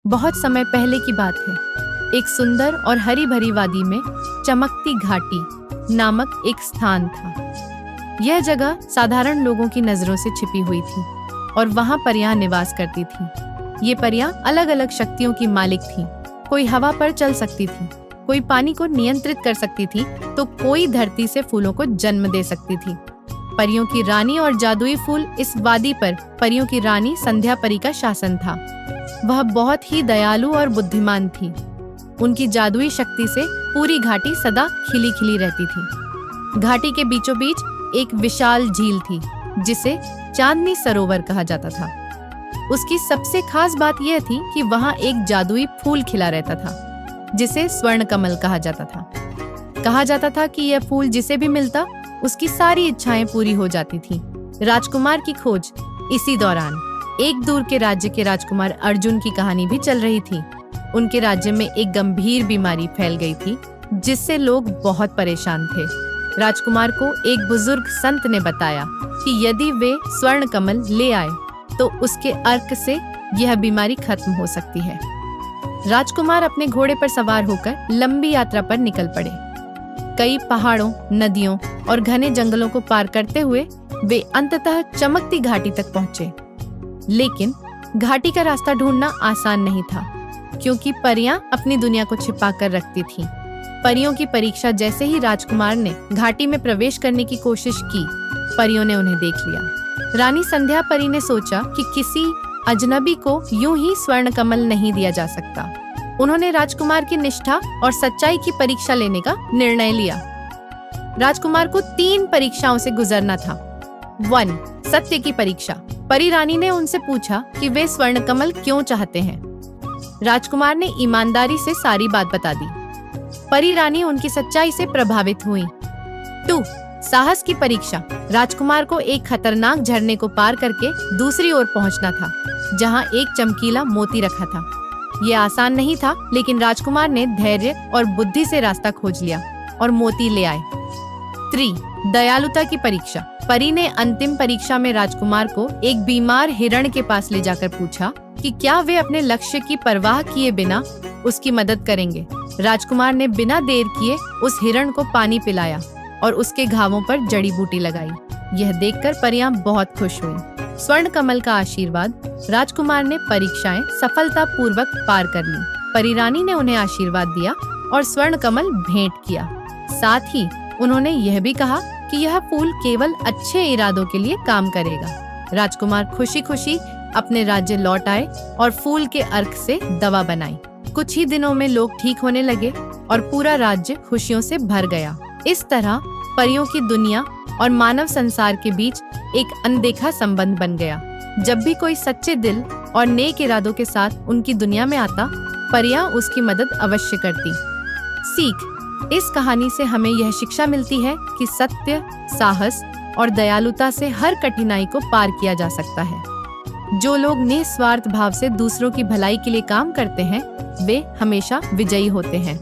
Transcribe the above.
बहुत समय पहले की बात है। एक सुंदर और हरी भरी वादी में चमकती घाटी नामक एक स्थान था। यह जगह साधारण लोगों की नजरों से छिपी हुई थी और वहां परियां निवास करती थीं। ये परियां अलग अलग शक्तियों की मालिक थीं। कोई हवा पर चल सकती थी, कोई पानी को नियंत्रित कर सकती थी, तो कोई धरती से फूलों को जन्म दे सकती थी। परियों की रानी और जादुई फूल इस वादी पर परियों की रानी संध्या परी का शासन था। वह बहुत ही दयालु और बुद्धिमान थी। उनकी जादुई शक्ति से पूरी घाटी सदा खिली खिली रहती थी। घाटी के बीचों बीच एक विशाल झील थी जिसे चांदनी सरोवर कहा जाता था। उसकी सबसे खास बात यह थी कि वहां एक जादुई फूल खिला रहता था जिसे स्वर्ण कमल कहा जाता था। कहा जाता था कि यह फूल जिसे भी मिलता उसकी सारी इच्छाएं पूरी हो जाती थीं। राजकुमार की खोज। इसी दौरान एक दूर के राज्य के राजकुमार अर्जुन की कहानी भी चल रही थी। उनके राज्य में एक गंभीर बीमारी फैल गई थी जिससे लोग बहुत परेशान थे। राजकुमार को एक बुजुर्ग संत ने बताया कि यदि वे स्वर्ण कमल ले आए तो उसके अर्क से यह बीमारी खत्म हो सकती है। राजकुमार अपने घोड़े पर सवार होकर लंबी यात्रा पर निकल पड़े। कई पहाड़ों, नदियों और घने जंगलों को पार करते हुए वे अंततः चमकती घाटी तक पहुंचे। लेकिन घाटी का रास्ता ढूंढना आसान नहीं था क्योंकि परियां अपनी दुनिया को छिपा कर रखती थीं। परियों की परीक्षा जैसे ही राजकुमार ने घाटी में प्रवेश करने की कोशिश की, परियों ने उन्हें देख लिया। रानी संध्या परी ने सोचा कि किसी अजनबी को यूं ही स्वर्ण कमल नहीं दिया जा सकता। उन्होंने राजकुमार की निष्ठा और सच्चाई की परीक्षा लेने का निर्णय लिया। राजकुमार को 3 परीक्षाओं से गुजरना था। 1. सत्य की परीक्षा। परी रानी ने उनसे पूछा कि वे स्वर्ण कमल क्यों चाहते हैं। राजकुमार ने ईमानदारी से सारी बात बता दी। परी रानी उनकी सच्चाई से प्रभावित हुई। 2. साहस की परीक्षा। राजकुमार को एक खतरनाक झरने को पार करके दूसरी ओर पहुंचना था जहां एक चमकीला मोती रखा था। यह आसान नहीं था, लेकिन राजकुमार ने धैर्य और बुद्धि से रास्ता खोज लिया और मोती ले आए। 3. दयालुता की परीक्षा। परी ने अंतिम परीक्षा में राजकुमार को एक बीमार हिरण के पास ले जाकर पूछा कि क्या वे अपने लक्ष्य की परवाह किए बिना उसकी मदद करेंगे। राजकुमार ने बिना देर किए उस हिरण को पानी पिलाया और उसके घावों पर जड़ी बूटी लगाई। यह देखकर परियां बहुत खुश हुईं। स्वर्ण कमल का आशीर्वाद। राजकुमार ने परीक्षाएं सफलतापूर्वक पार कर ली। परी रानी ने उन्हें आशीर्वाद दिया और स्वर्ण कमल भेंट किया। साथ ही उन्होंने यह भी कहा कि यह फूल केवल अच्छे इरादों के लिए काम करेगा। राजकुमार खुशी खुशी अपने राज्य लौट आए और फूल के अर्क से दवा बनाई। कुछ ही दिनों में लोग ठीक होने लगे और पूरा राज्य खुशियों से भर गया। इस तरह परियों की दुनिया और मानव संसार के बीच एक अनदेखा संबंध बन गया। जब भी कोई सच्चे दिल और नेक इरादों के साथ उनकी दुनिया में आता, परियां उसकी मदद अवश्य करती। सीख। इस कहानी से हमें यह शिक्षा मिलती है कि सत्य, साहस और दयालुता से हर कठिनाई को पार किया जा सकता है। जो लोग निस्वार्थ भाव से दूसरों की भलाई के लिए काम करते हैं, वे हमेशा विजयी होते हैं।